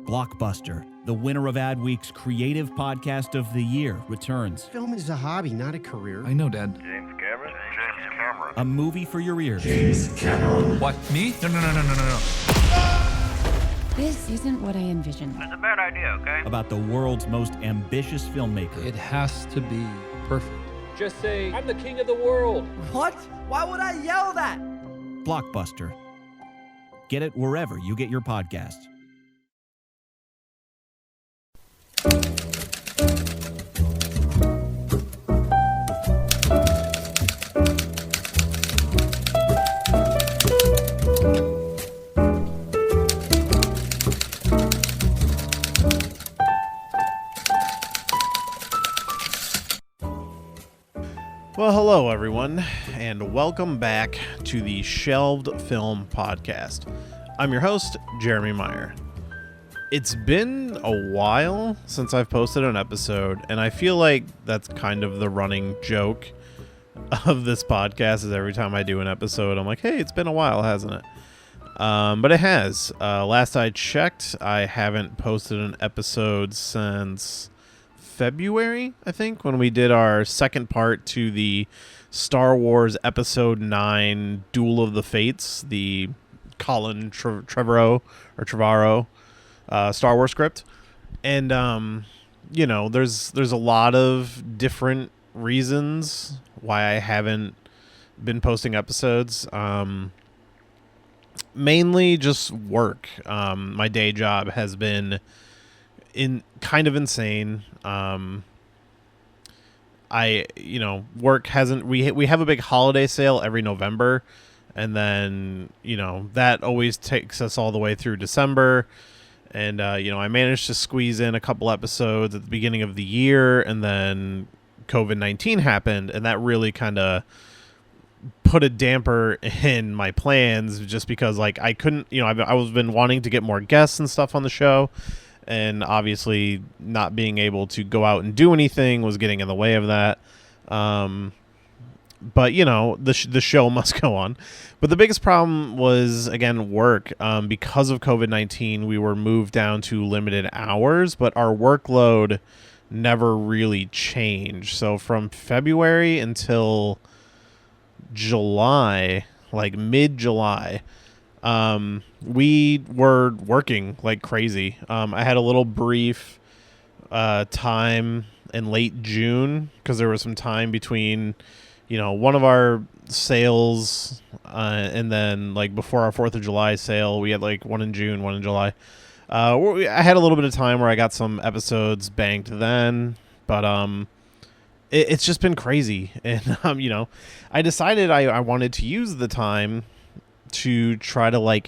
Blockbuster, the winner of Adweek's Creative Podcast of the Year, returns. Film is a hobby, not a career. I know, Dad. James Cameron? James Cameron. A movie for your ears. James Cameron. What, me? No. This isn't what I envisioned. That's a bad idea, okay? About the world's most ambitious filmmaker. It has to be perfect. Just say, I'm the king of the world. What? Why would I yell that? Blockbuster. Get it wherever you get your podcasts. Well, hello everyone, and welcome back to the Shelved Film Podcast. I'm your host, Jeremy Meyer. It's been a while since I've posted an episode, and I feel like that's kind of the running joke of this podcast is every time I do an episode, I'm like, hey, it's been a while, hasn't it? But it has. Last I checked, I haven't posted an episode since February, I think, when we did our second part to the Star Wars Episode 9 Duel of the Fates, the Colin Trevorrow Star Wars script. And there's a lot of different reasons why I haven't been posting episodes. Mainly just work. My day job has been kind of insane. Work hasn't, we have a big holiday sale every November, and then, that always takes us all the way through December. And, I managed to squeeze in a couple episodes at the beginning of the year, and then COVID-19 happened, and that really kind of put a damper in my plans, just because I couldn't, I was been wanting to get more guests and stuff on the show. And obviously not being able to go out and do anything was getting in the way of that. But, the show must go on. But the biggest problem was, again, work. Because of COVID-19, we were moved down to limited hours, but our workload never really changed. So from February until July, mid-July, we were working like crazy. I had a little brief time in late June because there was some time between, one of our sales and then before our 4th of July sale, we had one in June, one in July. I had a little bit of time where I got some episodes banked then, but it's just been crazy. And, I decided I wanted to use the time to try to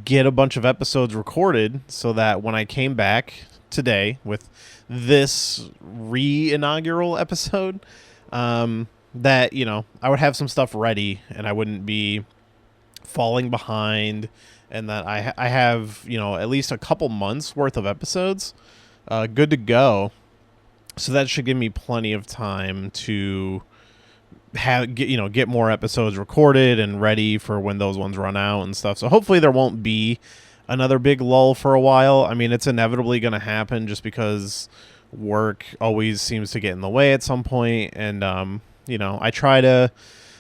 get a bunch of episodes recorded so that when I came back today with this inaugural episode, that, I would have some stuff ready and I wouldn't be falling behind, and that I have, at least a couple months worth of episodes good to go. So that should give me plenty of time to get more episodes recorded and ready for when those ones run out and stuff. So hopefully there won't be another big lull for a while. I mean, it's inevitably going to happen just because work always seems to get in the way at some point. And, I try to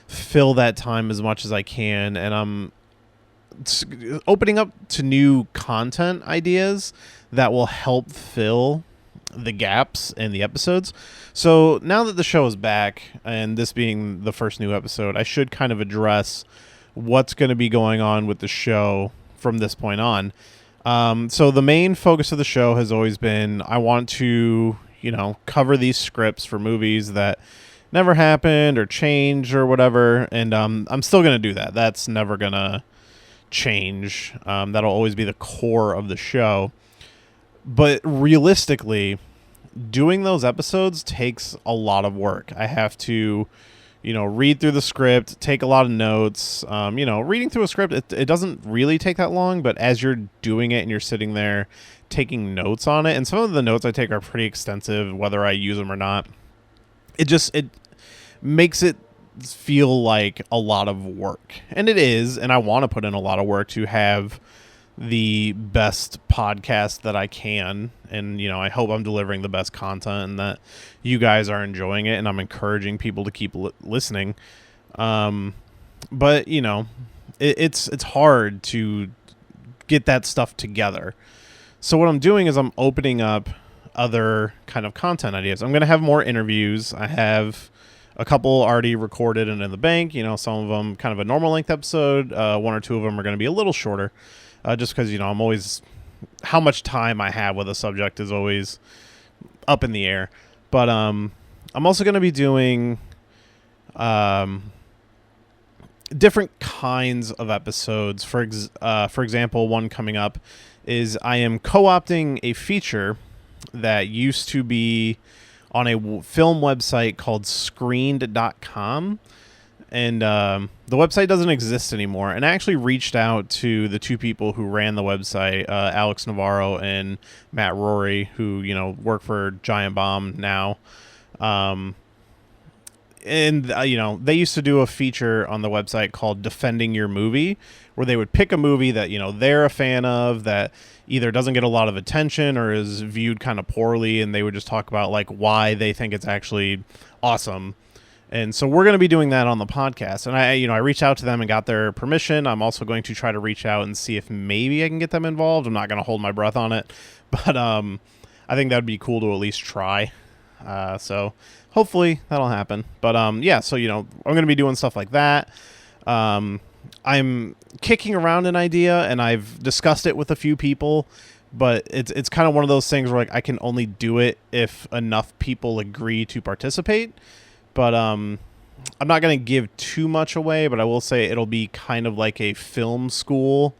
fill that time as much as I can. And I'm opening up to new content ideas that will help fill the gaps in the episodes. So now that the show is back, and this being the first new episode, I should kind of address what's going to be going on with the show from this point on. So the main focus of the show has always been, I want to, cover these scripts for movies that never happened or changed or whatever. And I'm still going to do that. That's never going to change. That'll always be the core of the show. But realistically, doing those episodes takes a lot of work. I have to, read through the script, take a lot of notes. Reading through a script, it doesn't really take that long, but as you're doing it and you're sitting there taking notes on it, and some of the notes I take are pretty extensive, whether I use them or not, it makes it feel like a lot of work. And it is, and I want to put in a lot of work to have the best podcast that I can, and I hope I'm delivering the best content and that you guys are enjoying it, and I'm encouraging people to keep listening. But it's hard to get that stuff together. So what I'm doing is I'm opening up other kind of content ideas. I'm going to have more interviews. I have a couple already recorded and in the bank. Some of them kind of a normal length episode. One or two of them are going to be a little shorter, just because I'm always, how much time I have with a subject is always up in the air. But I'm also going to be doing different kinds of episodes. For example, one coming up is I am co-opting a feature that used to be on a film website called screened.com, and the website doesn't exist anymore. And I actually reached out to the two people who ran the website, Alex Navarro and Matt Rory, who work for Giant Bomb now. And they used to do a feature on the website called Defending Your Movie, where they would pick a movie that they're a fan of that either doesn't get a lot of attention or is viewed kind of poorly, and they would just talk about like why they think it's actually awesome. And so we're going to be doing that on the podcast. And I reached out to them and got their permission. I'm also going to try to reach out and see if maybe I can get them involved. I'm not going to hold my breath on it, but I think that'd be cool to at least try. So hopefully that'll happen. But yeah, so I'm going to be doing stuff like that. I'm kicking around an idea, and I've discussed it with a few people, but it's kind of one of those things where I can only do it if enough people agree to participate. But I'm not going to give too much away, but I will say it'll be kind of like a film school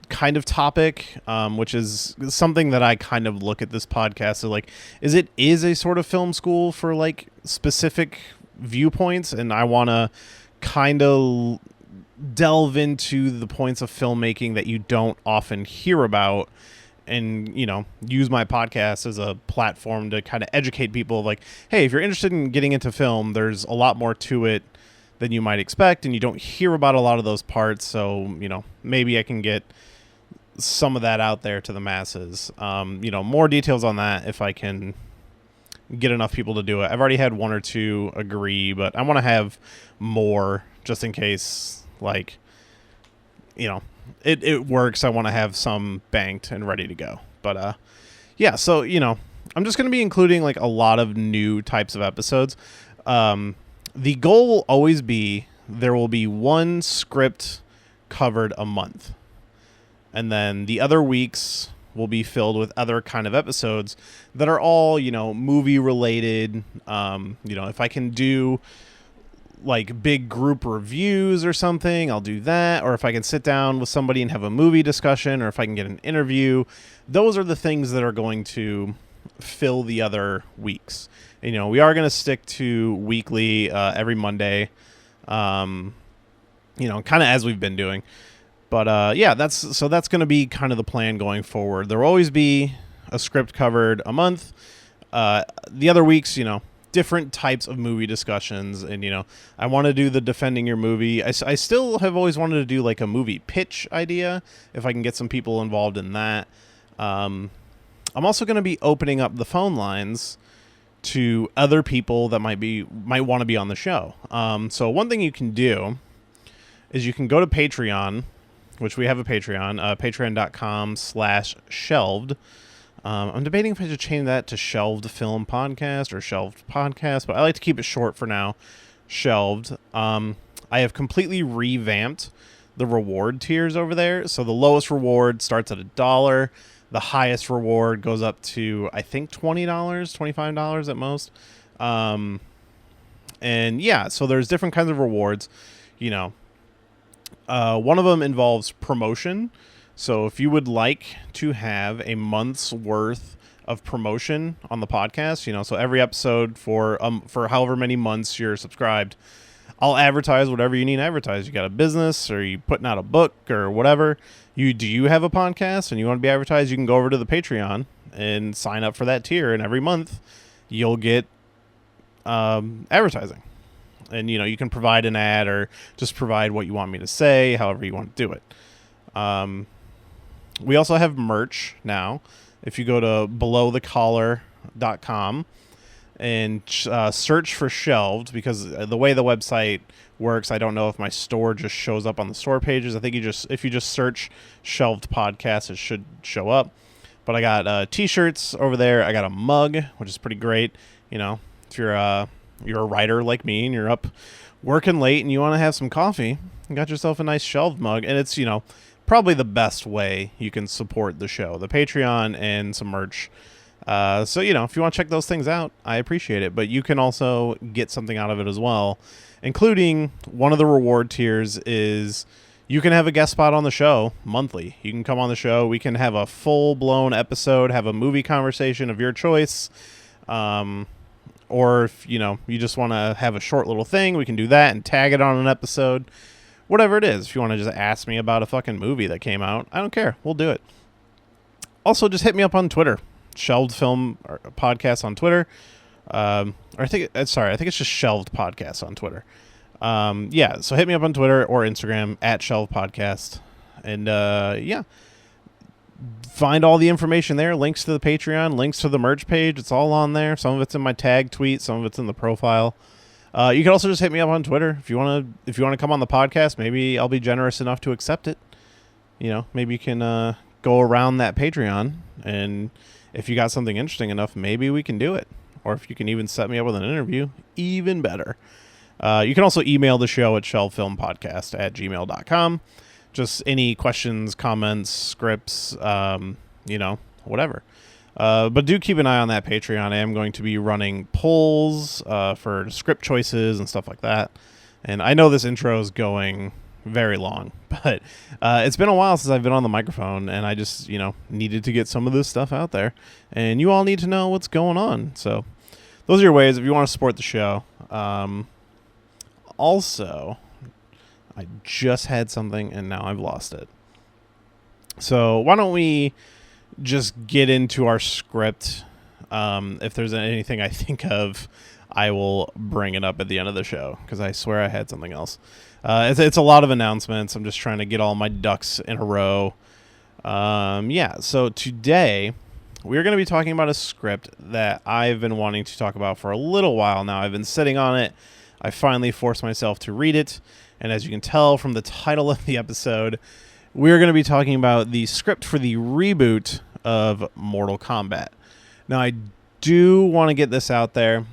kind of topic, which is something that I kind of look at this podcast as like, it is a sort of film school for like specific viewpoints, and I want to kind of delve into the points of filmmaking that you don't often hear about, and use my podcast as a platform to kind of educate people like, hey, if you're interested in getting into film, there's a lot more to it than you might expect, and you don't hear about a lot of those parts. So maybe I can get some of that out there to the masses. More details on that if I can get enough people to do it. I've already had one or two agree, but I want to have more just in case, like, it works. I want to have some banked and ready to go. But yeah, so I'm just going to be including like a lot of new types of episodes. The goal will always be there will be one script covered a month, and then the other weeks will be filled with other kind of episodes that are all movie related. If I can do like big group reviews or something, I'll do that. Or if I can sit down with somebody and have a movie discussion, or if I can get an interview, those are the things that are going to fill the other weeks. And, we are going to stick to weekly, every Monday, kind of as we've been doing. But yeah, that's going to be kind of the plan going forward. There will always be a script covered a month. The other weeks, different types of movie discussions, and I want to do the Defending Your Movie. I still have always wanted to do like a movie pitch idea, if I can get some people involved in that. I'm also going to be opening up the phone lines to other people that might want to be on the show. So one thing you can do is you can go to Patreon, which we have a Patreon, patreon.com/shelved. I'm debating if I should change that to Shelved Film Podcast or Shelved Podcast, but I like to keep it short for now, Shelved. I have completely revamped the reward tiers over there. So the lowest reward starts at $1. The highest reward goes up to, I think, $20, $25 at most. And yeah, so there's different kinds of rewards. One of them involves promotion. So if you would like to have a month's worth of promotion on the podcast, so every episode for however many months you're subscribed, I'll advertise whatever you need to advertise. You got a business, or you putting out a book or whatever. Do you have a podcast and you want to be advertised? You can go over to the Patreon and sign up for that tier, and every month you'll get advertising. And you can provide an ad or just provide what you want me to say, however you want to do it. We also have merch now. If you go to belowthecollar.com and search for Shelved, because the way the website works, I don't know if my store just shows up on the store pages. I think if you just search Shelved Podcast, it should show up. But I got t-shirts over there. I got a mug, which is pretty great. You know, if you're a writer like me and you're up working late and you want to have some coffee, you got yourself a nice Shelved mug. And it's, probably the best way you can support the show, the Patreon and some merch. So, if you want to check those things out, I appreciate it. But you can also get something out of it as well, including one of the reward tiers is you can have a guest spot on the show monthly. You can come on the show. We can have a full-blown episode, have a movie conversation of your choice. Or if, you just want to have a short little thing, we can do that and tag it on an episode. Whatever it is. If you want to just ask me about a fucking movie that came out, I don't care. We'll do it. Also, just hit me up on Twitter. Shelved Film Podcast on Twitter. I think it's just Shelved Podcast on Twitter. So hit me up on Twitter or Instagram at Shelved Podcast. And, find all the information there. Links to the Patreon, links to the merch page. It's all on there. Some of it's in my tag tweet. Some of it's in the profile. You can also just hit me up on Twitter if you want to come on the podcast. Maybe I'll be generous enough to accept it. Maybe you can go around that Patreon, and if you got something interesting enough, maybe we can do it. Or if you can even set me up with an interview, even better. You can also email the show at shelvefilmpodcast@gmail.com. Just any questions, comments, scripts, whatever. But do keep an eye on that Patreon. I am going to be running polls for script choices and stuff like that. And I know this intro is going very long, but it's been a while since I've been on the microphone, and I just, needed to get some of this stuff out there. And you all need to know what's going on. So those are your ways if you want to support the show. Also, I just had something, and now I've lost it. So why don't we just get into our script. If there's anything I think of, I will bring it up at the end of the show, because I swear I had something else. It's a lot of announcements. I'm just trying to get all my ducks in a row. So today we're going to be talking about a script that I've been wanting to talk about for a little while now. I've been sitting on it. I finally forced myself to read it. And as you can tell from the title of the episode, we're going to be talking about the script for the reboot of Mortal Kombat. Now, I do want to get this out there.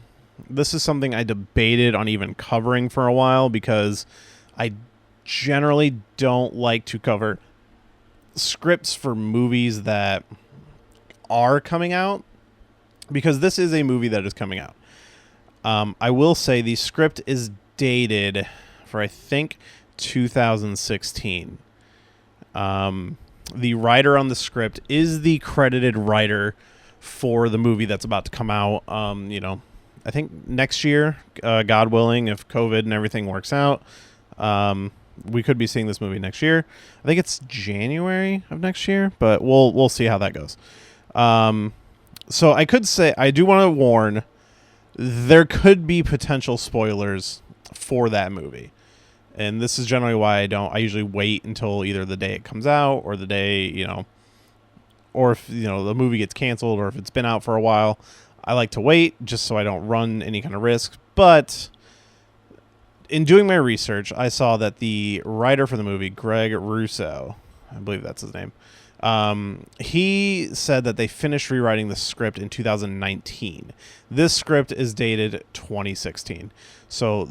This is something I debated on even covering for a while, because I generally don't like to cover scripts for movies that are coming out, because this is a movie that is coming out. I will say the script is dated for, I think, 2016. The writer on the script is the credited writer for the movie that's about to come out. I think next year, God willing, if COVID and everything works out, we could be seeing this movie next year. I think it's January of next year, but we'll see how that goes. So I could say, I do want to warn, there could be potential spoilers for that movie. And this is generally why I usually wait until either the day it comes out, or the day, or if, the movie gets canceled, or if it's been out for a while. I like to wait just so I don't run any kind of risk. But in doing my research, I saw that the writer for the movie, Greg Russo, I believe that's his name, he said that they finished rewriting the script in 2019. This script is dated 2016. So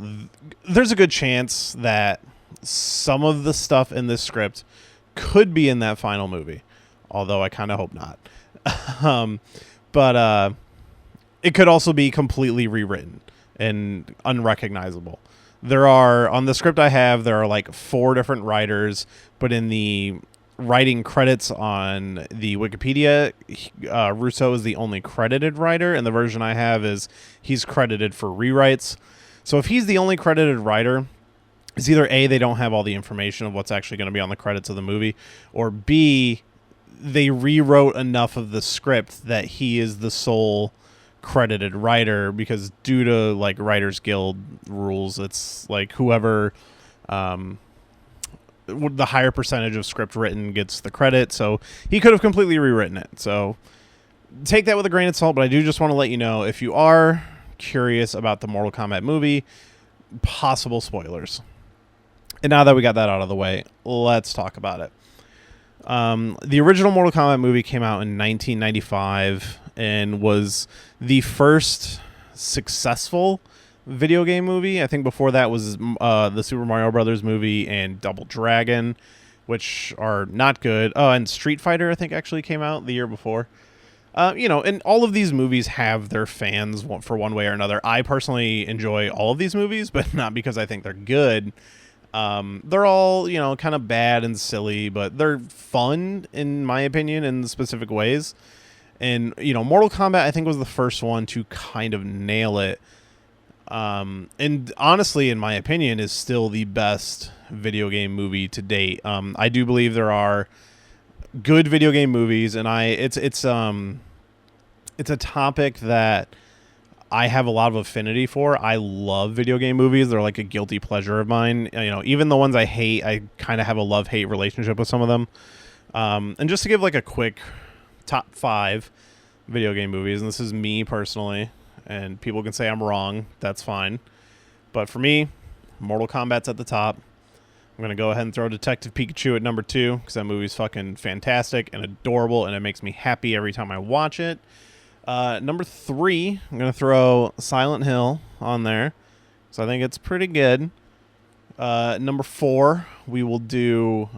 there's a good chance that some of the stuff in this script could be in that final movie, although I kind of hope not. But it could also be completely rewritten and unrecognizable. On the script I have, there are like 4 different writers, but in the writing credits on the Wikipedia, Russo is the only credited writer, and the version I have is he's credited for rewrites. So if he's the only credited writer, it's either A, they don't have all the information of what's actually going to be on the credits of the movie, or B, they rewrote enough of the script that he is the sole credited writer, because due to like Writers Guild rules, it's like whoever the higher percentage of script written gets the credit, so he could have completely rewritten it. So take that with a grain of salt, but I do just want to let you know, if you are curious about the Mortal Kombat movie, possible spoilers. And now that we got that out of the way, let's talk about it. The original Mortal Kombat movie came out in 1995 and was the first successful video game movie. I think before that was the Super Mario Brothers movie and Double Dragon, which are not good. Oh, and Street Fighter, I think, actually came out the year before. And all of these movies have their fans for one way or another. I personally enjoy all of these movies, but not because I think they're good. They're all, kind of bad and silly, but they're fun, in my opinion, in specific ways. And, Mortal Kombat, I think, was the first one to kind of nail it. And honestly, in my opinion, is still the best video game movie to date. I do believe there are good video game movies, and it's a topic that I have a lot of affinity for. I love video game movies. They're like a guilty pleasure of mine. Even the ones I hate, I kind of have a love-hate relationship with some of them. And just to give like a quick top 5 video game movies, and this is me personally, and people can say I'm wrong, that's fine. But for me, Mortal Kombat's at the top. I'm going to go ahead and throw Detective Pikachu at number 2, because that movie's fucking fantastic and adorable, and it makes me happy every time I watch it. Number 3, I'm going to throw Silent Hill on there, so I think it's pretty good. Number 4, we will do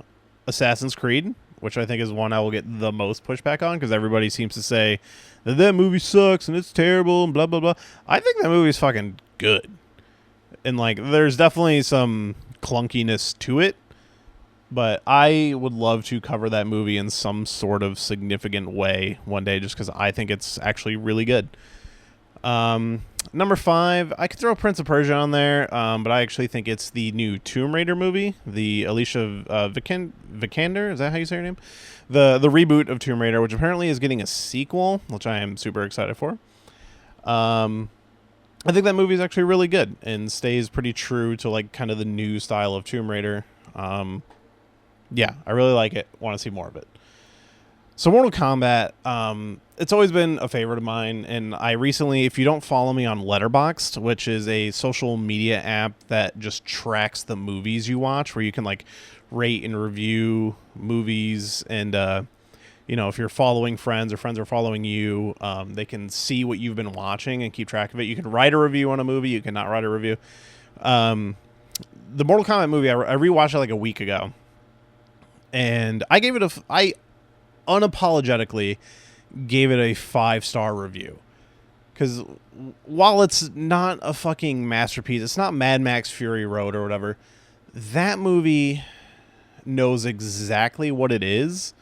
Assassin's Creed, which I think is one I will get the most pushback on, because everybody seems to say that movie sucks and it's terrible and blah, blah, blah. I think that movie's fucking good. And, there's definitely some clunkiness to it, but I would love to cover that movie in some sort of significant way one day, just because I think it's actually really good. Number 5, I could throw Prince of Persia on there, but I actually think it's the new Tomb Raider movie, the Alicia Vikander, is that how you say her name? The reboot of Tomb Raider, which apparently is getting a sequel, which I am super excited for. I think that movie is actually really good and stays pretty true to kind of the new style of Tomb Raider. Yeah, I really like it. Want to see more of it. So Mortal Kombat, it's always been a favorite of mine, and I recently, if you don't follow me on Letterboxd, which is a social media app that just tracks the movies you watch, where you can rate and review movies, and if you're following friends or friends are following you, they can see what you've been watching and keep track of it. You can write a review on a movie, you cannot write a review. The Mortal Kombat movie, I rewatched it a week ago, and I gave it I unapologetically gave it a 5-star review, because while it's not a fucking masterpiece, it's not Mad Max Fury Road or whatever, that movie knows exactly what it is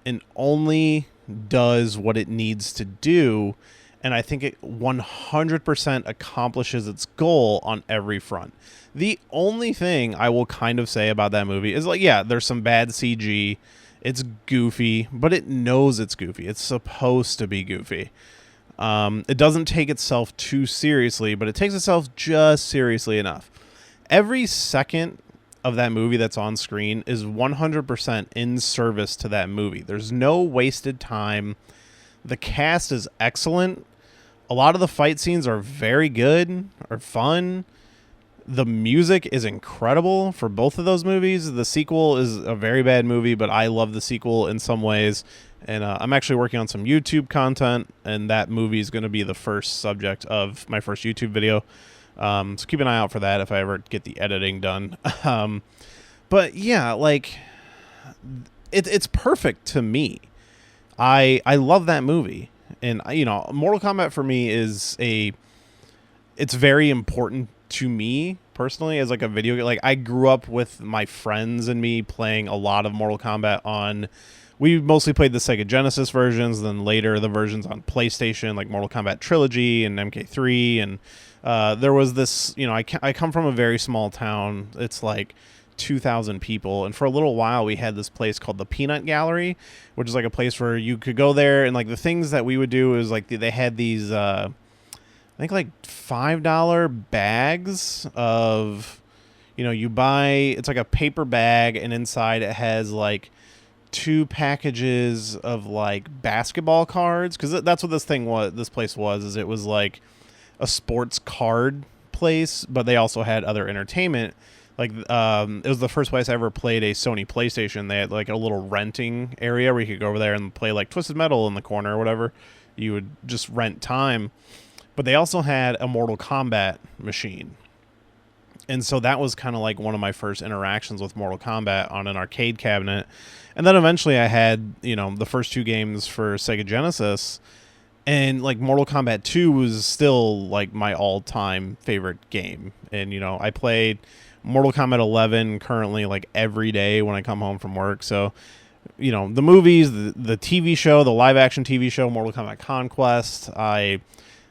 and only does what it needs to do, and I think it 100% accomplishes its goal on every front. The only thing I will kind of say about that movie is there's some bad CG. It's goofy, but it knows it's goofy. It's supposed to be goofy. It doesn't take itself too seriously, but it takes itself just seriously enough. Every second of that movie that's on screen is 100% in service to that movie. There's no wasted time. The cast is excellent. A lot of the fight scenes are very good, are fun. The music is incredible for both of those movies. The sequel is a very bad movie, but I love the sequel in some ways. And I'm actually working on some YouTube content, and that movie is going to be the first subject of my first YouTube video. So keep an eye out for that if I ever get the editing done. But yeah, it's perfect to me. I love that movie. And, Mortal Kombat for me it's very important to me personally as a video game. I grew up with my friends and me playing a lot of Mortal Kombat we mostly played the Sega Genesis versions, then later the versions on PlayStation, like Mortal Kombat Trilogy and MK3. And there was this, I come from a very small town. It's 2,000 people. And for a little while, we had this place called the Peanut Gallery, which is a place where you could go there. And the things that we would do is they had these, I think $5 bags of, you buy, it's like a paper bag, and inside it has like 2 packages of like basketball cards, because that's what this place was, is it was like a sports card place, but they also had other entertainment. Like it was the first place I ever played a Sony PlayStation. They had like a little renting area where you could go over there and play like Twisted Metal in the corner or whatever. You would just rent time. But they also had a Mortal Kombat machine. And so that was kind of like one of my first interactions with Mortal Kombat on an arcade cabinet. And then eventually I had, the first 2 games for Sega Genesis. And like Mortal Kombat 2 was still like my all-time favorite game. And, I played Mortal Kombat 11 currently like every day when I come home from work. So, the movies, the TV show, the live-action TV show, Mortal Kombat Conquest, I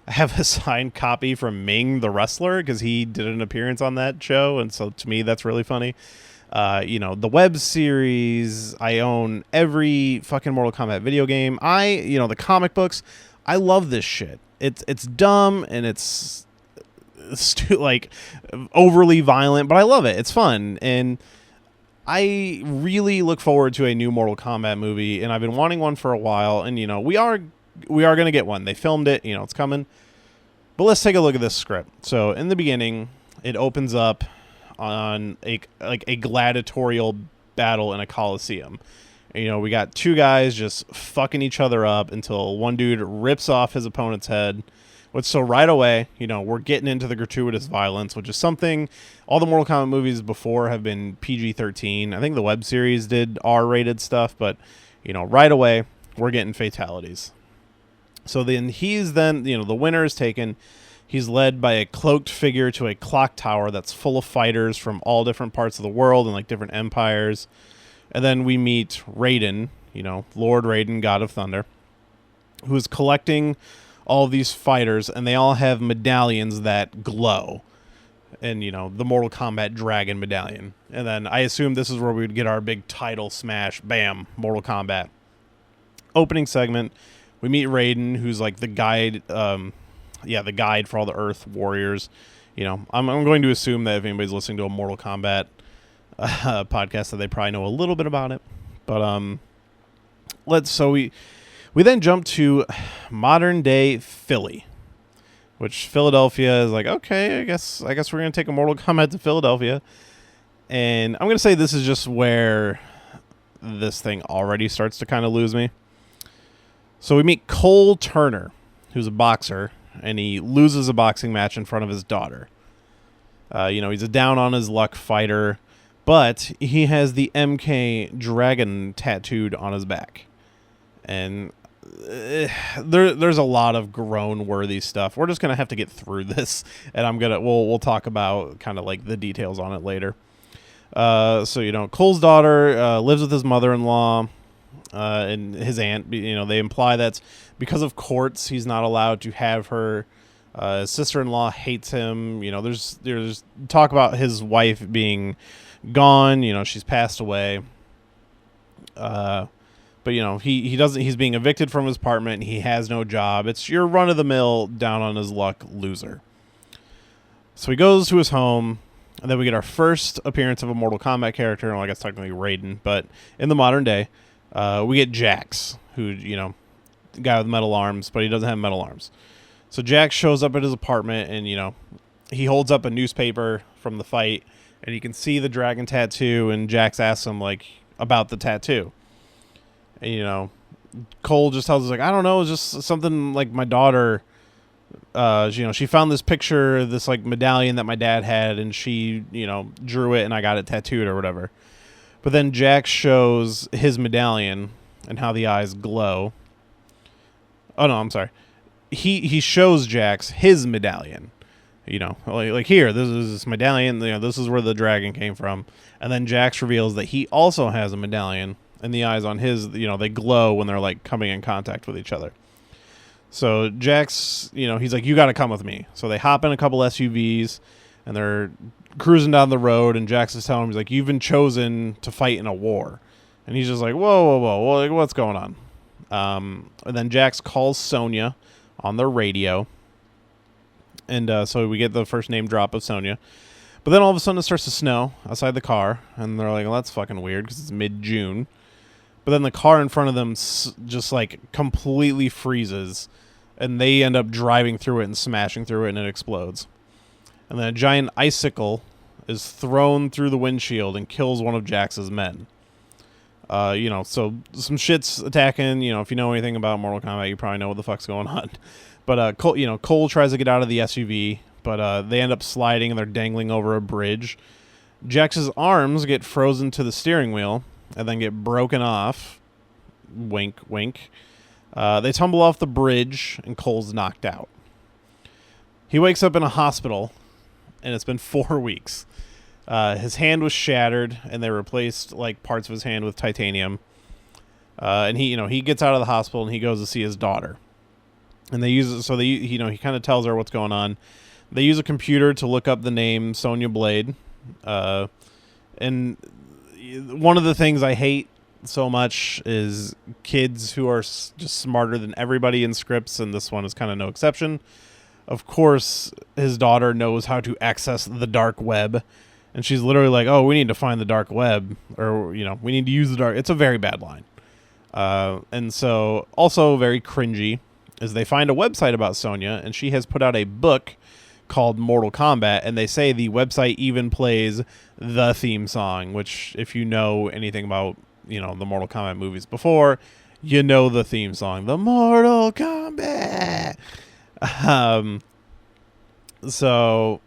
have a signed copy from Ming the wrestler because he did an appearance on that show. And so to me, that's really funny. The web series, I own every fucking Mortal Kombat video game. The comic books, I love this shit. It's dumb and it's like overly violent, but I love it. It's fun. And I really look forward to a new Mortal Kombat movie, and I've been wanting one for a while. And, we are going to get one. They filmed it, it's coming. But let's take a look at this script. So in the beginning, it opens up on a gladiatorial battle in a coliseum. And, we got 2 guys just fucking each other up until one dude rips off his opponent's head. So right away, we're getting into the gratuitous violence, which is something all the Mortal Kombat movies before have been PG-13. I think the web series did R-rated stuff, but, right away, we're getting fatalities. So then the winner is taken. He's led by a cloaked figure to a clock tower that's full of fighters from all different parts of the world and like different empires. And then we meet Raiden, Lord Raiden, God of Thunder, who is collecting all of these fighters, and they all have medallions that glow. And, the Mortal Kombat Dragon medallion. And then I assume this is where we would get our big title smash. Bam, Mortal Kombat. Opening segment, we meet Raiden, who's like the guide, the guide for all the Earth warriors. I'm going to assume that if anybody's listening to a Mortal Kombat podcast, that they probably know a little bit about it. But we then jump to modern day Philly, which Philadelphia is like, okay, I guess we're gonna take a Mortal Kombat to Philadelphia. And I'm gonna say this is just where this thing already starts to kind of lose me. So we meet Cole Turner, who's a boxer, and he loses a boxing match in front of his daughter. He's a down on his luck fighter, but he has the MK Dragon tattooed on his back. And there's a lot of groan-worthy stuff. We're just gonna have to get through this, and we'll talk about kind of like the details on it later. Cole's daughter lives with his mother-in-law and his aunt. They imply that's because of courts he's not allowed to have her. His sister-in-law hates him. There's talk about his wife being gone. She's passed away. But he doesn't. He's being evicted from his apartment. He has no job. It's your run-of-the-mill, down on his luck loser. So he goes to his home, and then we get our first appearance of a Mortal Kombat character. Well, I guess technically Raiden, but in the modern day, we get Jax, who the guy with metal arms, but he doesn't have metal arms. So Jax shows up at his apartment, and he holds up a newspaper from the fight, and you can see the dragon tattoo. And Jax asks him like about the tattoo. And, Cole just tells us, like, I don't know, it's just something like my daughter, she found this picture, this, like, medallion that my dad had, and she, drew it, and I got it tattooed or whatever. But then Jax shows his medallion and how the eyes glow. Oh, no, I'm sorry. He shows Jax his medallion. Like here, this is this medallion, this is where the dragon came from. And then Jax reveals that he also has a medallion, and the eyes on his, they glow when they're like coming in contact with each other. So Jax, he's like, you got to come with me. So they hop in a couple SUVs, and they're cruising down the road, and Jax is telling him, he's like, you've been chosen to fight in a war. And he's just like, whoa, like, what's going on? And then Jax calls Sonya on the radio. And so we get the first name drop of Sonya. But then all of a sudden it starts to snow outside the car, and they're like, well, that's fucking weird because it's mid-June. But then the car in front of them just like completely freezes, and they end up driving through it and smashing through it, and it explodes. And then a giant icicle is thrown through the windshield and kills one of Jax's men. So some shit's attacking. If you know anything about Mortal Kombat, you probably know what the fuck's going on. But Cole tries to get out of the SUV, but they end up sliding and they're dangling over a bridge. Jax's arms get frozen to the steering wheel and then get broken off. Wink, wink. They tumble off the bridge and Cole's knocked out. He wakes up in a hospital, and it's been 4 weeks. His hand was shattered, and they replaced like parts of his hand with titanium. And he gets out of the hospital and he goes to see his daughter. And they use it, so he kind of tells her what's going on. They use a computer to look up the name Sonya Blade. And one of the things I hate so much is kids who are just smarter than everybody in scripts, and this one is kind of no exception. Of course, his daughter knows how to access the dark web, and she's literally like, oh, we need to find the dark web, or, we need to use the dark. It's a very bad line. And so, also very cringy, is they find a website about Sonya, and she has put out a book called Mortal Kombat, and they say the website even plays the theme song, which, if you know anything about, the Mortal Kombat movies before, you know the theme song, the Mortal Kombat. So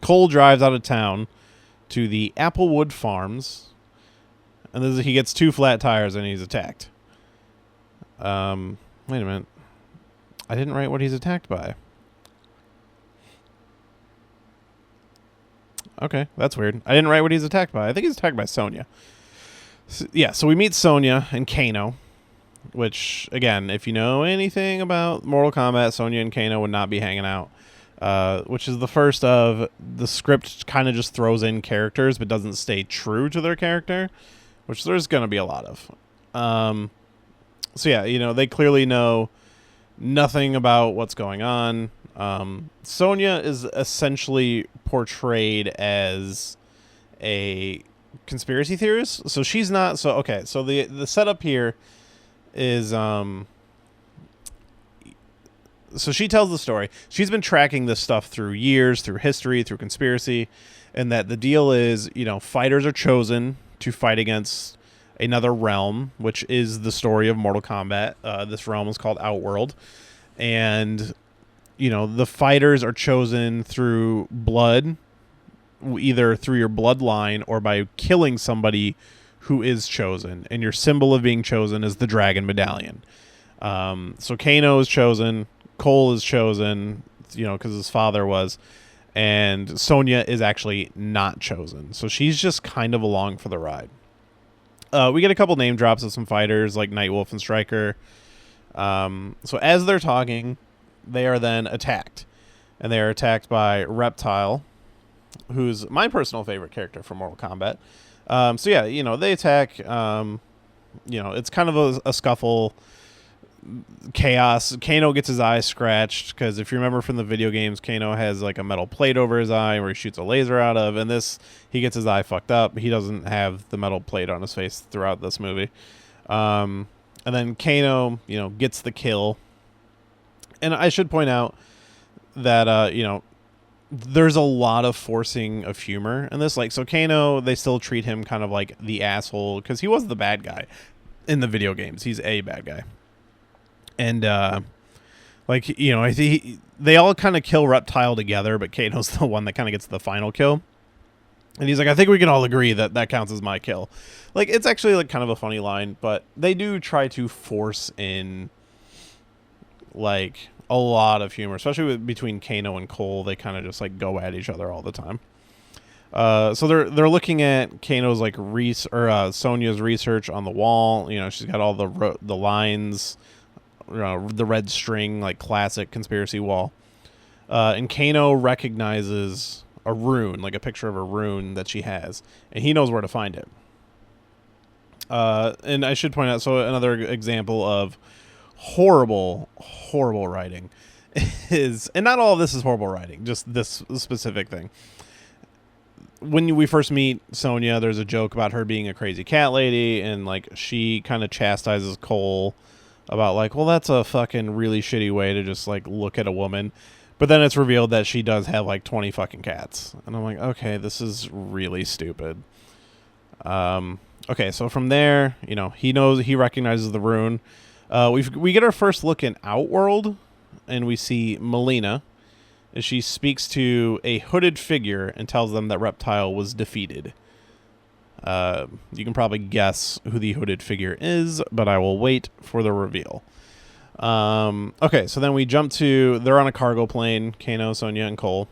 Cole drives out of town to the Applewood Farms, and he gets 2 flat tires and he's attacked. Wait a minute. I didn't write what he's attacked by. Okay, that's weird. I didn't write what he's attacked by. I think he's attacked by Sonya. So we meet Sonya and Kano, which, again, if you know anything about Mortal Kombat, Sonya and Kano would not be hanging out. Which is the first of the script kind of just throws in characters but doesn't stay true to their character, which there's going to be a lot of. They clearly know nothing about what's going on. Sonya is essentially portrayed as a conspiracy theorist, so she's not. So the setup here is so she tells the story. She's been tracking this stuff through years, through history, through conspiracy, and that the deal is, fighters are chosen to fight against another realm, which is the story of Mortal Kombat. This realm is called Outworld, and the fighters are chosen through blood, either through your bloodline or by killing somebody who is chosen, and your symbol of being chosen is the dragon medallion. So Kano is chosen, Cole is chosen, because his father was, and Sonya is actually not chosen. So she's just kind of along for the ride. We get a couple name drops of some fighters like Nightwolf and Stryker. So as they're talking, they are then attacked, and they are attacked by Reptile, who's my personal favorite character from Mortal Kombat. They attack. It's kind of a scuffle. Chaos. Kano gets his eye scratched because if you remember from the video games, Kano has like a metal plate over his eye where he shoots a laser out of, and he gets his eye fucked up. He doesn't have the metal plate on his face throughout this movie. And then Kano, gets the kill. And I should point out that there's a lot of forcing of humor in this. So Kano, they still treat him kind of like the asshole because he was the bad guy in the video games. He's a bad guy. And, I think they all kind of kill Reptile together, but Kano's the one that kind of gets the final kill. And he's like, I think we can all agree that counts as my kill. It's actually, kind of a funny line, but they do try to force in, a lot of humor, especially between Kano and Cole. They kind of just, go at each other all the time. So they're looking at Kano's, Sonya's research on the wall. She's got all the lines, the red string, classic conspiracy wall. And Kano recognizes a rune, a picture of a rune that she has, and he knows where to find it. And I should point out, so another example of horrible writing is, and not all of this is horrible writing, just this specific thing, when we first meet Sonya, there's a joke about her being a crazy cat lady, and like she kind of chastises Cole about like, well, that's a fucking really shitty way to just like look at a woman. But then it's revealed that she does have like 20 fucking cats. And I'm like, okay, this is really stupid. Okay, so from there, you know, he recognizes the rune. We get our first look in Outworld, and we see Molina as she speaks to a hooded figure and tells them that Reptile was defeated. You can probably guess who the hooded figure is, but I will wait for the reveal. Okay, so then we jump to, they're on a cargo plane, Kano, Sonya, and Cole.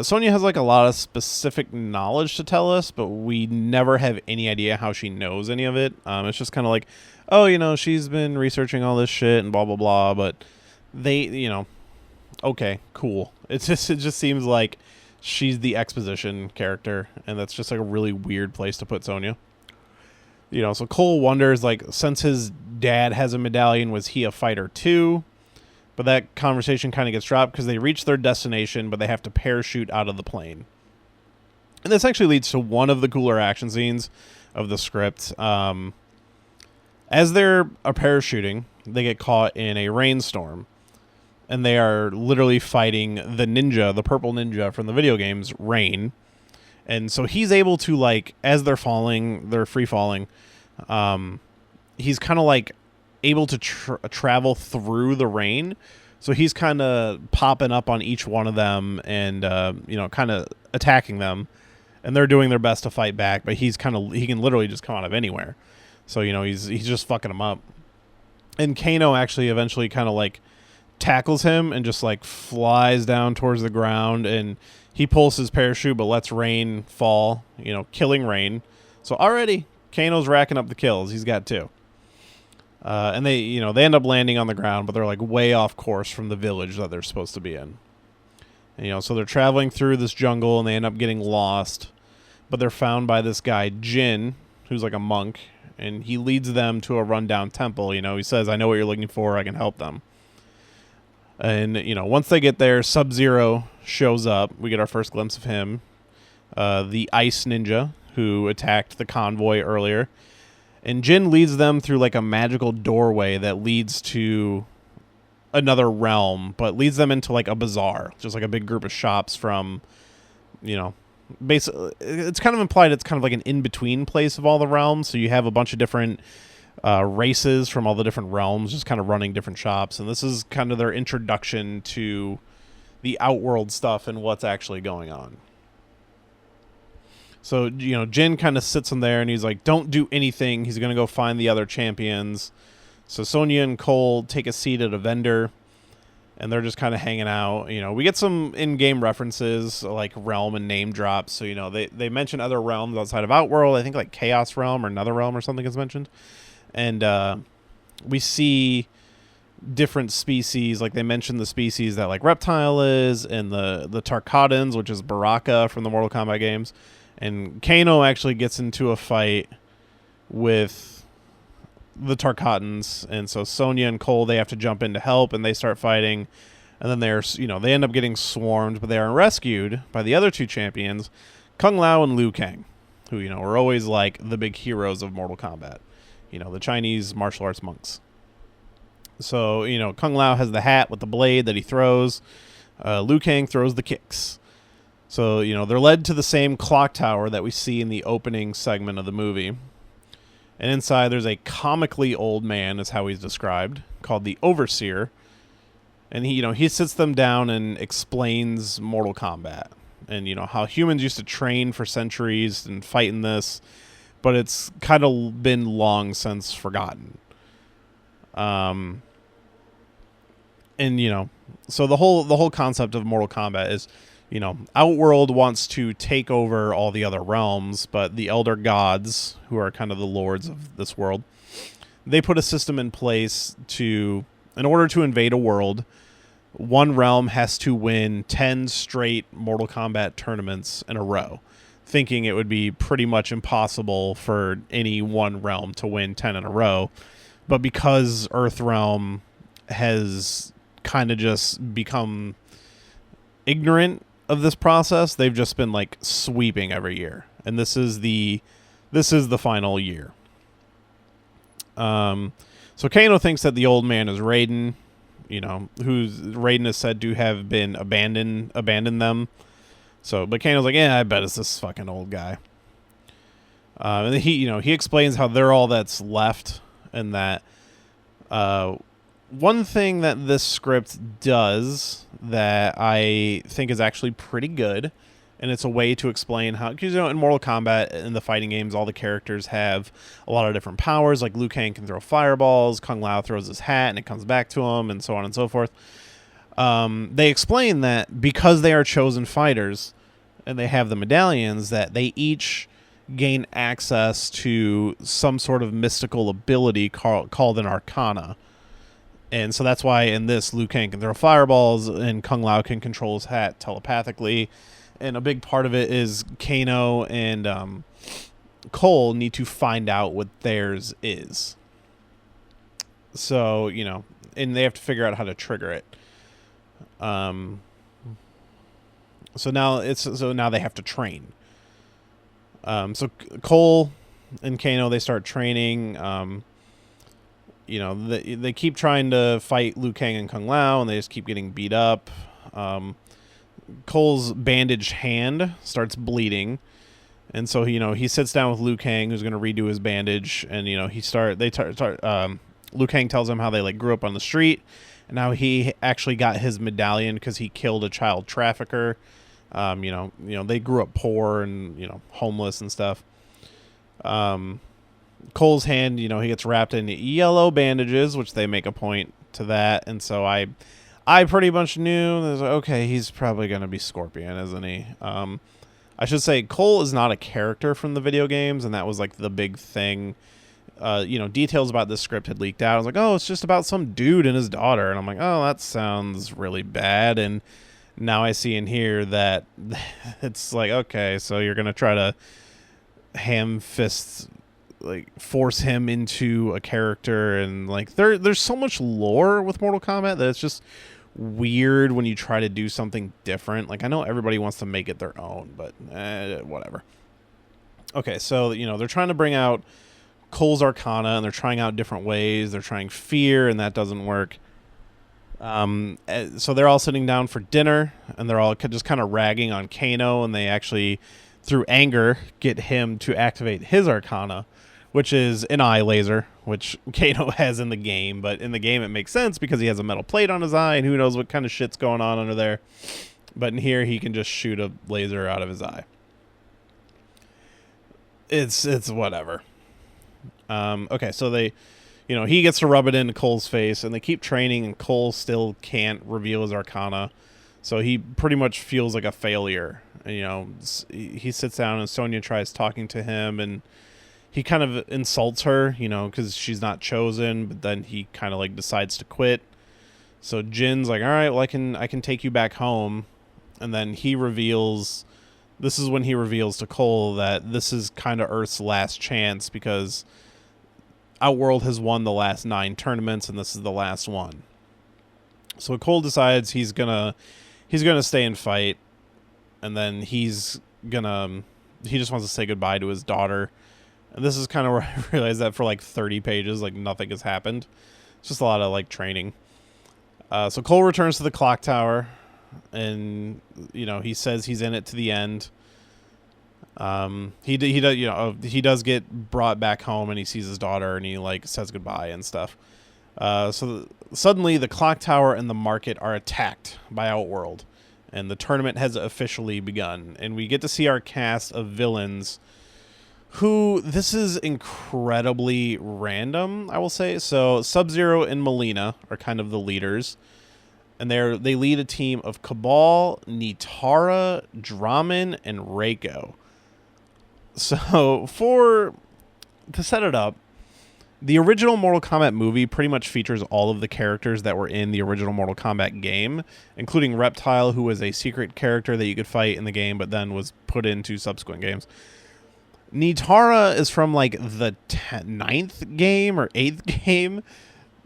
Sonya has like a lot of specific knowledge to tell us, but we never have any idea how she knows any of it. It's just kind of like, oh, you know, she's been researching all this shit and blah, blah, blah, but they, you know, okay, cool. It just seems like she's the exposition character, and that's just like a really weird place to put Sonya. You know, so Cole wonders, like, since his dad has a medallion, was he a fighter too? But that conversation kind of gets dropped because they reach their destination, but they have to parachute out of the plane. And this actually leads to one of the cooler action scenes of the script. As they're parachuting, they get caught in a rainstorm. And they are literally fighting the ninja, the purple ninja from the video games, Rain. And so he's able to, like, as they're free falling, he's kind of like able to travel through the rain. So he's kind of popping up on each one of them and, you know, kind of attacking them. And they're doing their best to fight back, but he can literally just come out of anywhere. So, you know, he's just fucking them up. And Kano actually eventually kind of like tackles him and just like flies down towards the ground, and he pulls his parachute but lets Rain fall, you know, killing Rain. So already Kano's racking up the kills. He's got 2. And they end up landing on the ground, but they're like way off course from the village that they're supposed to be in. And, you know, so they're traveling through this jungle and they end up getting lost, but they're found by this guy Jin, who's like a monk, and he leads them to a rundown temple. You know, he says, I know what you're looking for, I can help them. And, you know, once they get there, Sub-Zero shows up. We get our first glimpse of him. The ice ninja who attacked the convoy earlier. And Jin leads them through like a magical doorway that leads to another realm, but leads them into like a bazaar. Just like a big group of shops from, you know, basically, it's kind of implied it's kind of like an in-between place of all the realms. So you have a bunch of different races from all the different realms just kind of running different shops, and this is kind of their introduction to the Outworld stuff and what's actually going on. So, you know, Jin kind of sits in there and he's like, don't do anything, he's gonna go find the other champions. So Sonya and Cole take a seat at a vendor and they're just kind of hanging out. You know, we get some in-game references like realm and name drops. So, you know, they mention other realms outside of Outworld. I think like Chaos Realm or Another Realm or something is mentioned. And we see different species, like they mentioned the species that like Reptile is, and the Tarkatans, which is Baraka from the Mortal Kombat games. And Kano actually gets into a fight with the Tarkatans, and so Sonya and Cole, they have to jump in to help, and they start fighting. And then they end up getting swarmed, but they are rescued by the other 2 champions, Kung Lao and Liu Kang, who, you know, are always like the big heroes of Mortal Kombat. You know, the Chinese martial arts monks. So, you know, Kung Lao has the hat with the blade that he throws. Liu Kang throws the kicks. So, you know, they're led to the same clock tower that we see in the opening segment of the movie. And inside there's a comically old man, is how he's described, called the Overseer. And he sits them down and explains Mortal Kombat. And, you know, how humans used to train for centuries and fight in this, but it's kind of been long since forgotten. And, you know, so the whole concept of Mortal Kombat is, you know, Outworld wants to take over all the other realms, but the Elder Gods, who are kind of the lords of this world, they put a system in place in order to invade a world, one realm has to win 10 straight Mortal Kombat tournaments in a row, thinking it would be pretty much impossible for any one realm to win 10 in a row. But because Earthrealm has kind of just become ignorant of this process. They've just been like sweeping every year, and this is the final year. So Kano thinks that the old man is Raiden, who's Raiden is said to have been abandoned them. So, but Kano's like, yeah, I bet it's this fucking old guy. And then he explains how they're all that's left, and that one thing that this script does that I think is actually pretty good, and it's a way to explain how, because in Mortal Kombat, in the fighting games, all the characters have a lot of different powers. Like Liu Kang can throw fireballs, Kung Lao throws his hat and it comes back to him, and so on and so forth. They explain that because they are chosen fighters and they have the medallions, that they each gain access to some sort of mystical ability called an arcana. And so that's why in this, Liu Kang can throw fireballs and Kung Lao can control his hat telepathically. And a big part of it is Kano and Cole need to find out what theirs is. So, and they have to figure out how to trigger it. So now they have to train. So Cole and Kano, they start training. They keep trying to fight Liu Kang and Kung Lao, and they just keep getting beat up. Cole's bandaged hand starts bleeding, and so he sits down with Liu Kang, who's going to redo his bandage, and Liu Kang tells him how they grew up on the street, and now he actually got his medallion because he killed a child trafficker. They grew up poor and homeless and stuff. Cole's hand, he gets wrapped in yellow bandages, which they make a point to that, and so I pretty much knew, okay, he's probably going to be Scorpion, isn't he? I should say Cole is not a character from the video games, and that was the big thing. Details about this script had leaked out. I was like, oh, it's just about some dude and his daughter, and I'm like, oh, that sounds really bad. And now I see in here that it's okay, so you're going to try to ham-fist, force him into a character, and there's so much lore with Mortal Kombat that it's just weird when you try to do something different. I know everybody wants to make it their own, but whatever. Okay, so they're trying to bring out Cole's Arcana, and they're trying out different ways. They're trying fear, and that doesn't work. So they're all sitting down for dinner, and they're all just kind of ragging on Kano, and they actually, through anger, get him to activate his Arcana, which is an eye laser, which Kano has in the game. But in the game, it makes sense because he has a metal plate on his eye, and who knows what kind of shit's going on under there. But in here, he can just shoot a laser out of his eye. It's whatever. Okay, so they, he gets to rub it into Cole's face, and they keep training, and Cole still can't reveal his Arcana. So he pretty much feels like a failure. And, he sits down, and Sonya tries talking to him, and he kind of insults her, because she's not chosen, but then he kind of decides to quit. So Jin's like, all right, well, I can take you back home. And then this is when he reveals to Cole that this is kind of Earth's last chance, because Outworld has won the last 9 tournaments, and this is the last one. So Cole decides he's gonna stay and fight, and then he just wants to say goodbye to his daughter. And this is kind of where I realized that for 30 pages, nothing has happened. It's just a lot of training. So Cole returns to the clock tower, and he says he's in it to the end. He does get brought back home, and he sees his daughter, and he says goodbye and stuff. So suddenly the clock tower and the market are attacked by Outworld, and the tournament has officially begun. And we get to see our cast of villains, who, this is incredibly random, I will say. So Sub-Zero and Molina are kind of the leaders, and they lead a team of Cabal, Nitara, Draman, and Reiko. So to set it up, the original Mortal Kombat movie pretty much features all of the characters that were in the original Mortal Kombat game, including Reptile, who was a secret character that you could fight in the game, but then was put into subsequent games. Nitara is from the 9th game or 8th game.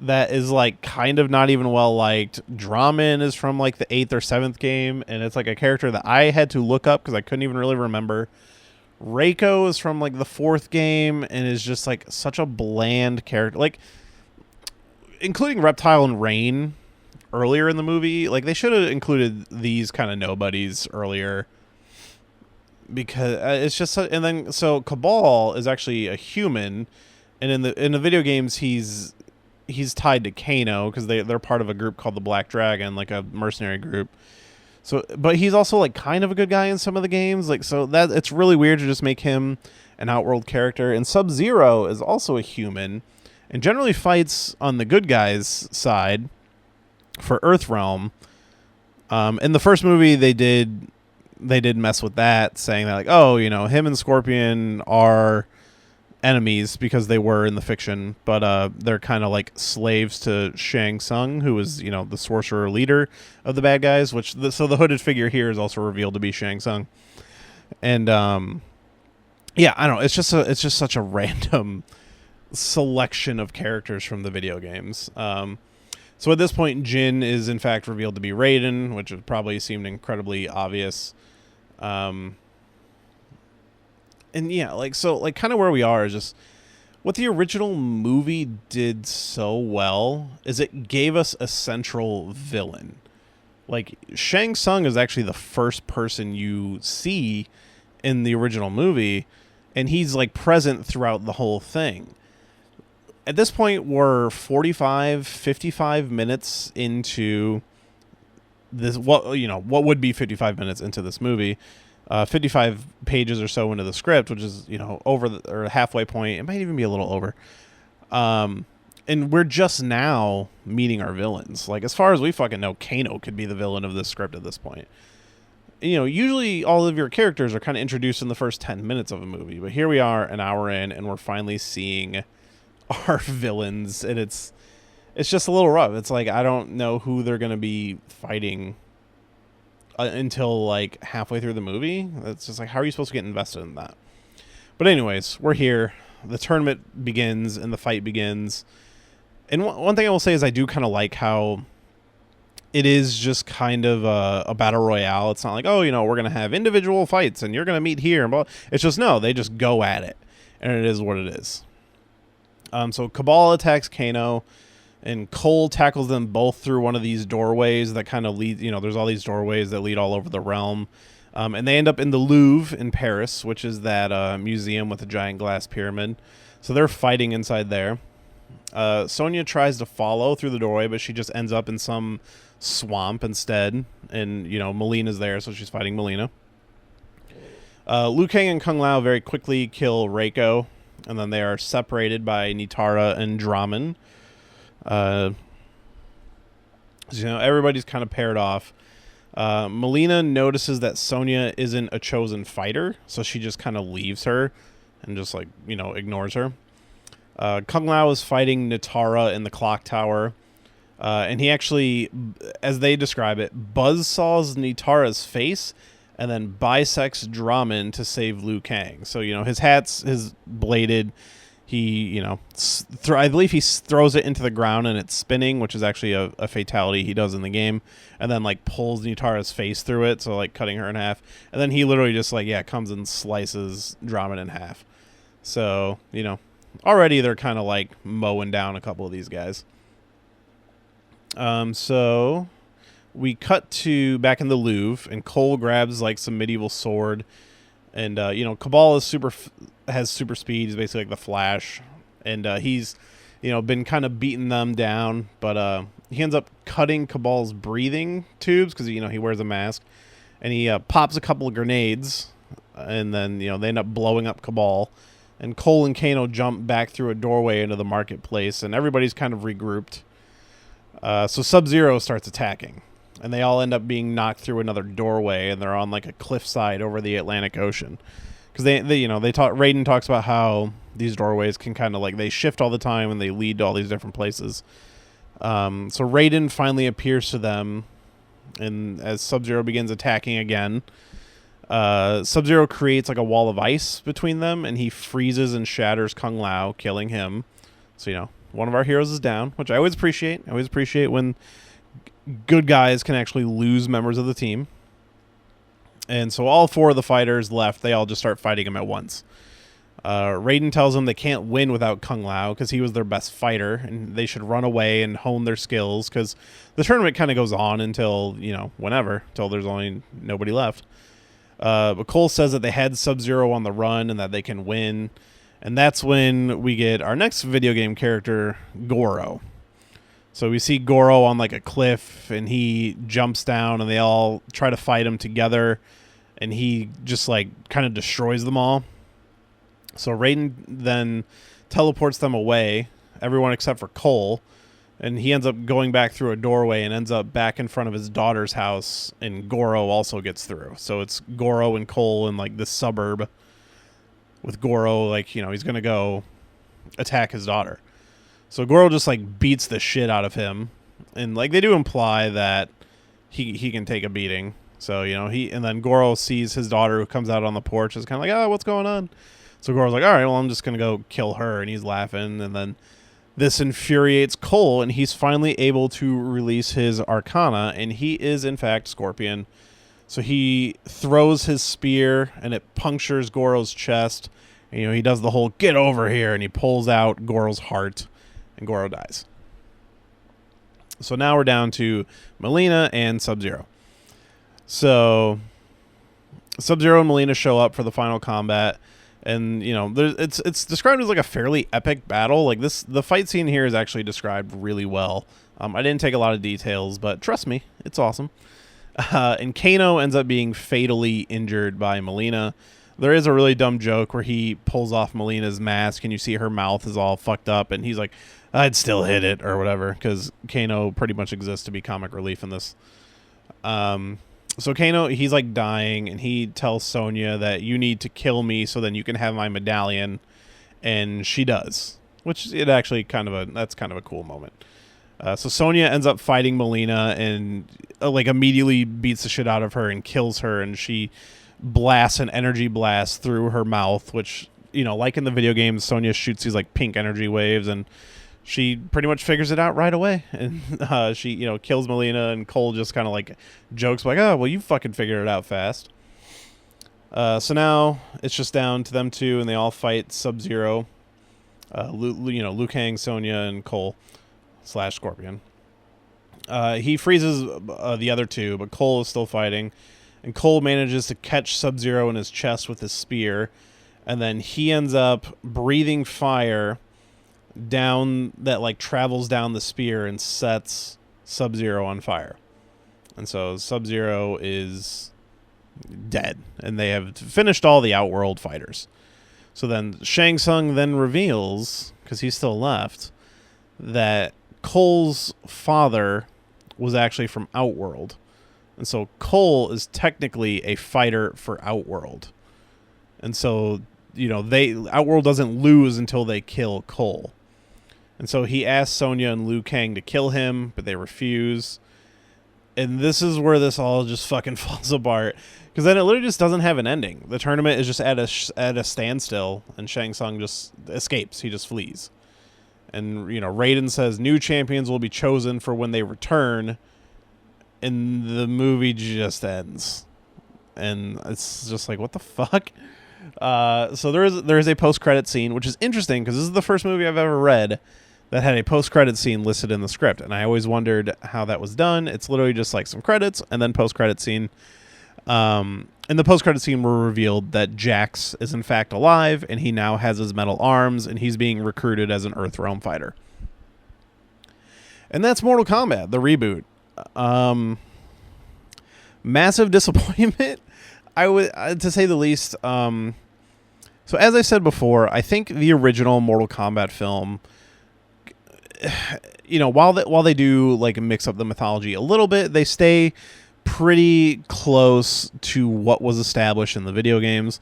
that is like kind of not even well liked. Draman is from like the 8th or 7th game, and it's like a character that I had to look up because I couldn't even really remember. Reiko is from like the 4th game and is just like such a bland character, like including Reptile and Rain earlier in the movie. Like they should have included these kind of nobodies earlier, because it's just and then so Cabal is actually a human, and in the video games he's tied to Kano because they're part of a group called the Black Dragon, like a mercenary group. So, but he's also like kind of a good guy in some of the games. Like, so that it's really weird to just make him an Outworld character. And Sub-Zero is also a human and generally fights on the good guys' side for Earthrealm. In the first movie, they did mess with that, saying that like, oh, you know, him and Scorpion are enemies because they were in the fiction, but they're kind of like slaves to Shang Tsung, who is, you know, the sorcerer leader of the bad guys, so the hooded figure here is also revealed to be Shang Tsung. And yeah, I don't know, it's just such a random selection of characters from the video games. So at this point, Jin is in fact revealed to be Raiden, which would probably seemed incredibly obvious. And yeah, like, so, like, kind of where we are is just what the original movie did so well is it gave us a central villain. Like, Shang Tsung is actually the first person you see in the original movie, and he's, like, present throughout the whole thing. At this point, we're 55 minutes into this, what would be 55 minutes into this movie. 55 pages or so into the script, which is, you know, over or halfway point. It might even be a little over. And we're just now meeting our villains. Like, as far as we fucking know, Kano could be the villain of this script at this point. You know, usually all of your characters are kind of introduced in the first 10 minutes of a movie, but here we are an hour in, and we're finally seeing our villains, and it's just a little rough. It's like, I don't know who they're going to be fighting until like halfway through the movie. It's just like, how are you supposed to get invested in that? But anyways, we're here. The tournament begins and the fight begins. And one thing I will say is I do kind of like how it is just kind of a battle royale. It's not like, oh, you know, we're going to have individual fights and you're going to meet here. And it's just, no, they just go at it. And it is what it is. So Cabal attacks Kano, and Cole tackles them both through one of these doorways that kind of lead, you know, there's all these doorways that lead all over the realm. And they end up in the Louvre in Paris, which is that museum with a giant glass pyramid. So they're fighting inside there. Sonya tries to follow through the doorway, but she just ends up in some swamp instead. And, you know, Molina's there, so she's fighting Molina. Liu Kang and Kung Lao very quickly kill Reiko, and then they are separated by Nitara and Draman. So, you know, everybody's kind of paired off. Molina notices that Sonya isn't a chosen fighter, so she just kind of leaves her and just, like, you know, ignores her. Kung Lao is fighting Nitara in the clock tower, and he actually, as they describe it, buzzsaws Nitara's face and then bisects Draman to save Liu Kang. So, you know, his bladed. He, you know, I believe he throws it into the ground and it's spinning, which is actually a fatality he does in the game, and then, like, pulls Nitara's face through it, so, like, cutting her in half. And then he literally just, like, yeah, comes and slices Draman in half. So, you know, already they're kind of, like, mowing down a couple of these guys. So we cut to back in the Louvre, and Cole grabs, like, some medieval sword. And, you know, Cabal is has super speed. He's basically like the Flash. And he's, you know, been kind of beating them down. But he ends up cutting Cabal's breathing tubes because, you know, he wears a mask. And he pops a couple of grenades. And then, you know, they end up blowing up Cabal. And Cole and Kano jump back through a doorway into the marketplace. And everybody's kind of regrouped. So Sub-Zero starts attacking. And they all end up being knocked through another doorway, and they're on, like, a cliffside over the Atlantic Ocean. Because Raiden talks about how these doorways can kind of, like, they shift all the time and they lead to all these different places. So Raiden finally appears to them, and as Sub-Zero begins attacking again, Sub-Zero creates, like, a wall of ice between them, and he freezes and shatters Kung Lao, killing him. So, you know, One of our heroes is down, which I always appreciate. I always appreciate when good guys can actually lose members of the team. And so all 4 of the fighters left. They all just start fighting him at once. Raiden tells them they can't win without Kung Lao because he was their best fighter, and they should run away and hone their skills because the tournament kind of goes on until, whenever, until there's only nobody left. But Cole says that they had Sub-Zero on the run and that they can win. And that's when we get our next video game character, Goro. So we see Goro on like a cliff, and he jumps down, and they all try to fight him together, and he just like kind of destroys them all. So Raiden then teleports them away, everyone except for Cole, and he ends up going back through a doorway and ends up back in front of his daughter's house, and Goro also gets through. So it's Goro and Cole in like this suburb with Goro, like, he's going to go attack his daughter. So Goro just like beats the shit out of him, and like they do imply that he can take a beating. So, and then Goro sees his daughter who comes out on the porch, is kind of like, oh, what's going on? So Goro's like, all right, well, I'm just going to go kill her. And he's laughing. And then this infuriates Cole, and he's finally able to release his Arcana. And he is, in fact, Scorpion. So he throws his spear, and it punctures Goro's chest. And, he does the whole get over here, and he pulls out Goro's heart, and Goro dies. So now we're down to Molina and Sub-Zero. So Sub-Zero and Molina show up for the final combat. And, it's described as like a fairly epic battle. Like the fight scene here is actually described really well. I didn't take a lot of details, but trust me, it's awesome. And Kano ends up being fatally injured by Molina. There is a really dumb joke where he pulls off Molina's mask, and you see her mouth is all fucked up, and he's like, I'd still hit it, or whatever, because Kano pretty much exists to be comic relief in this. So Kano, he's like dying, and he tells Sonya that you need to kill me so then you can have my medallion, and she does, which it actually that's kind of a cool moment. So Sonya ends up fighting Molina and like immediately beats the shit out of her and kills her, and she blasts an energy blast through her mouth, which, like in the video games, Sonya shoots these like pink energy waves, and she pretty much figures it out right away, and she, kills Molina, and Cole just kind of like jokes like, oh, well, you fucking figured it out fast. So now it's just down to them two, and they all fight Sub-Zero, Liu Kang, Sonya, and Cole / Scorpion. He freezes the other two, but Cole is still fighting, and Cole manages to catch Sub-Zero in his chest with his spear, and then he ends up breathing fire down that like travels down the spear and sets Sub-Zero on fire. And so Sub-Zero is dead, and they have finished all the Outworld fighters. So then Shang Tsung then reveals, because he's still left, that Cole's father was actually from Outworld. And so Cole is technically a fighter for Outworld. And so, Outworld doesn't lose until they kill Cole. And so he asks Sonya and Liu Kang to kill him, but they refuse. And this is where this all just fucking falls apart, because then it literally just doesn't have an ending. The tournament is just at a standstill, and Shang Tsung just escapes. He just flees. And, Raiden says new champions will be chosen for when they return, and the movie just ends. And it's just like, what the fuck? So there is a post-credit scene, which is interesting, because this is the first movie I've ever read that had a post-credit scene listed in the script, and I always wondered how that was done. It's literally just like some credits and then post-credit scene. In the post-credit scene, we're revealed that Jax is in fact alive, and he now has his metal arms, and he's being recruited as an Earthrealm fighter. And that's Mortal Kombat, the reboot. Massive disappointment, I would, to say the least. So as I said before, I think the original Mortal Kombat film, while they do like mix up the mythology a little bit, they stay pretty close to what was established in the video games.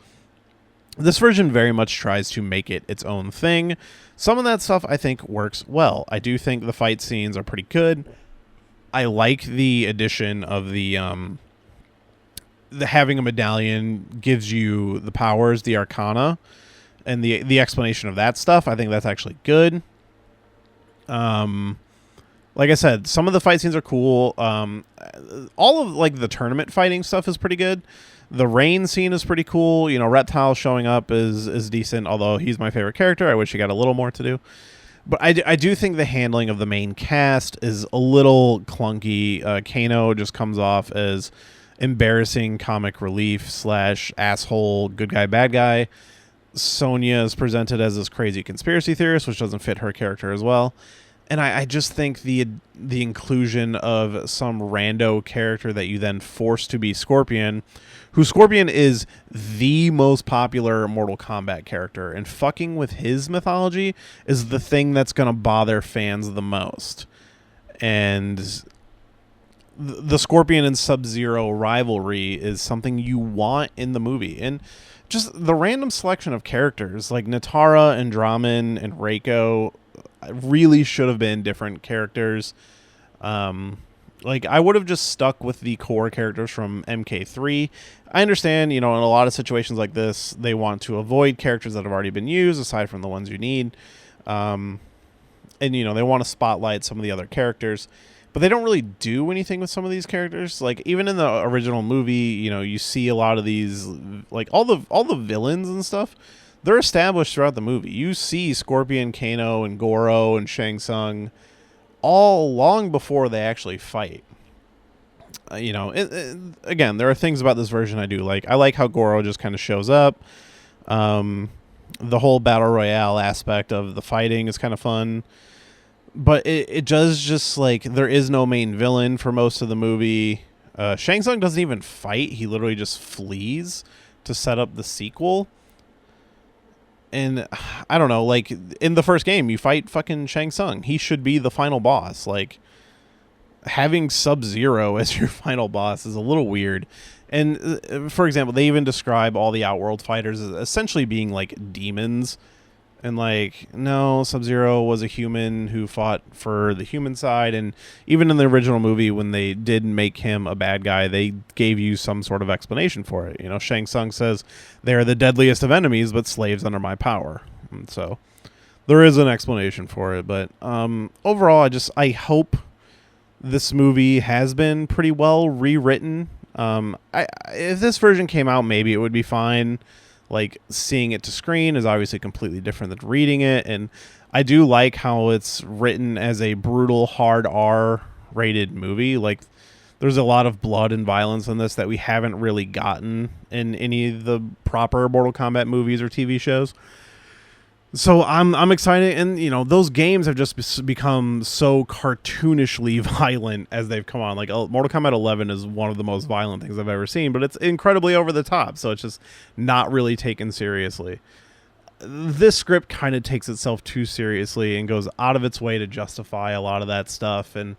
This version very much tries to make it its own thing. Some of that stuff I think works well. I do think the fight scenes are pretty good. I like the addition of the having a medallion gives you the powers, the Arcana, and the explanation of that stuff. I think that's actually good. Like I said, some of the fight scenes are cool. All of like the tournament fighting stuff is pretty good. The rain scene is pretty cool. You know, Reptile showing up is decent, although he's my favorite character. I wish he got a little more to do. But I do think the handling of the main cast is a little clunky. Kano just comes off as embarrassing comic relief / asshole good guy, bad guy. Sonya is presented as this crazy conspiracy theorist, which doesn't fit her character as well. And I just think the inclusion of some rando character that you then force to be Scorpion, who Scorpion is the most popular Mortal Kombat character, and fucking with his mythology is the thing that's going to bother fans the most. And the Scorpion and Sub-Zero rivalry is something you want in the movie. And just the random selection of characters, like Natara and Draman and Reiko, really should have been different characters. Like, I would have just stuck with the core characters from MK3. I understand, you know, in a lot of situations like this, they want to avoid characters that have already been used, aside from the ones you need. And, you know, they want to spotlight some of the other characters. But they don't really do anything with some of these characters. Like, even in the original movie, you know, you see a lot of these, like, all the villains and stuff, they're established throughout the movie. You see Scorpion, Kano, and Goro, and Shang Tsung all long before they actually fight. You know, again, there are things about this version I do like. I like how Goro just kind of shows up. The whole Battle Royale aspect of the fighting is kind of fun. But it does just, like, there is no main villain for most of the movie. Shang Tsung doesn't even fight. He literally just flees to set up the sequel. And I don't know, like, in the first game, you fight fucking Shang Tsung. He should be the final boss. Like, having Sub-Zero as your final boss is a little weird. And, for example, they even describe all the Outworld fighters as essentially being, like, demons. And, like, no, Sub-Zero was a human who fought for the human side. And even in the original movie, when they did make him a bad guy, they gave you some sort of explanation for it. You know, Shang Tsung says, they are the deadliest of enemies, but slaves under my power. And so there is an explanation for it. But overall, I hope this movie has been pretty well rewritten. If this version came out, maybe it would be fine. Like, seeing it to screen is obviously completely different than reading it, and I do like how it's written as a brutal, hard R-rated movie. Like, there's a lot of blood and violence in this that we haven't really gotten in any of the proper Mortal Kombat movies or TV shows. So I'm excited, and, you know, those games have just become so cartoonishly violent as they've come on. Like, Mortal Kombat 11 is one of the most violent things I've ever seen, but it's incredibly over the top, so it's just not really taken seriously. This script kind of takes itself too seriously and goes out of its way to justify a lot of that stuff, and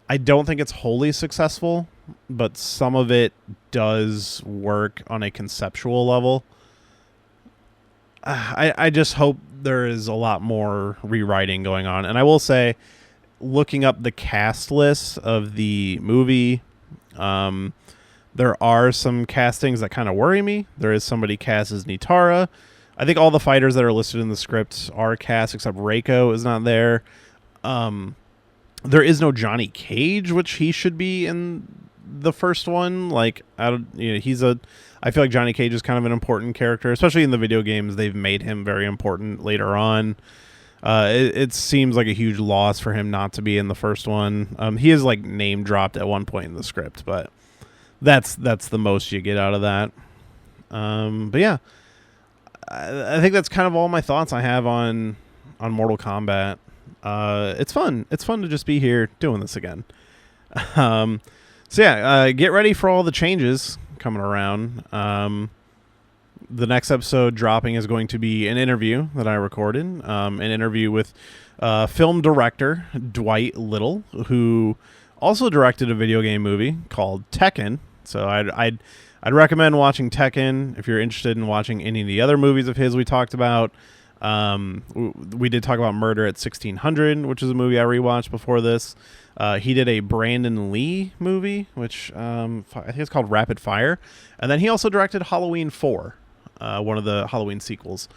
I don't think it's wholly successful, but some of it does work on a conceptual level. I just hope there is a lot more rewriting going on. And I will say, looking up the cast list of the movie, there are some castings that kind of worry me. There is somebody cast as Nitara. I think all the fighters that are listed in the script are cast, except Reiko is not there. There is no Johnny Cage, which he should be in the first one. Like, I feel like Johnny Cage is kind of an important character, especially in the video games. They've made him very important later on. It seems like a huge loss for him not to be in the first one. He is, like, name dropped at one point in the script, but that's the most you get out of that. But yeah, I think that's kind of all my thoughts I have on Mortal Kombat. It's fun. It's fun to just be here doing this again. So yeah, get ready for all the changes coming around. The next episode dropping is going to be an interview that I recorded, an interview with film director Dwight Little, who also directed a video game movie called Tekken. So I'd recommend watching Tekken if you're interested in watching any of the other movies of his we talked about. We did talk about Murder at 1600, which is a movie I rewatched before this. He did a Brandon Lee movie, which I think it's called Rapid Fire. And then he also directed Halloween 4, one of the Halloween sequels.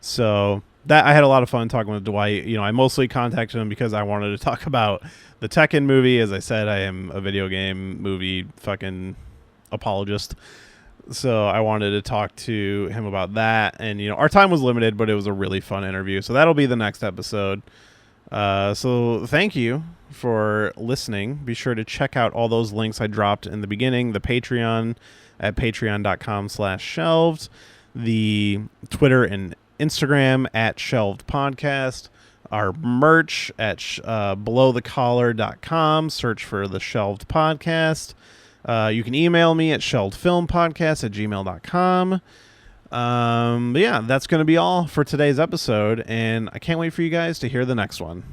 So that I had a lot of fun talking with Dwight. You know, I mostly contacted him because I wanted to talk about the Tekken movie. As I said, I am a video game movie fucking apologist. So I wanted to talk to him about that. And, you know, our time was limited, but it was a really fun interview. So that'll be the next episode. So thank you for listening. Be sure to check out all those links I dropped in the beginning. The Patreon at patreon.com/shelved. The Twitter and Instagram at Shelved Podcast. Our merch at belowthecollar.com. Search for the Shelved Podcast. You can email me at shelvedfilmpodcast@gmail.com. But yeah, that's going to be all for today's episode, and I can't wait for you guys to hear the next one.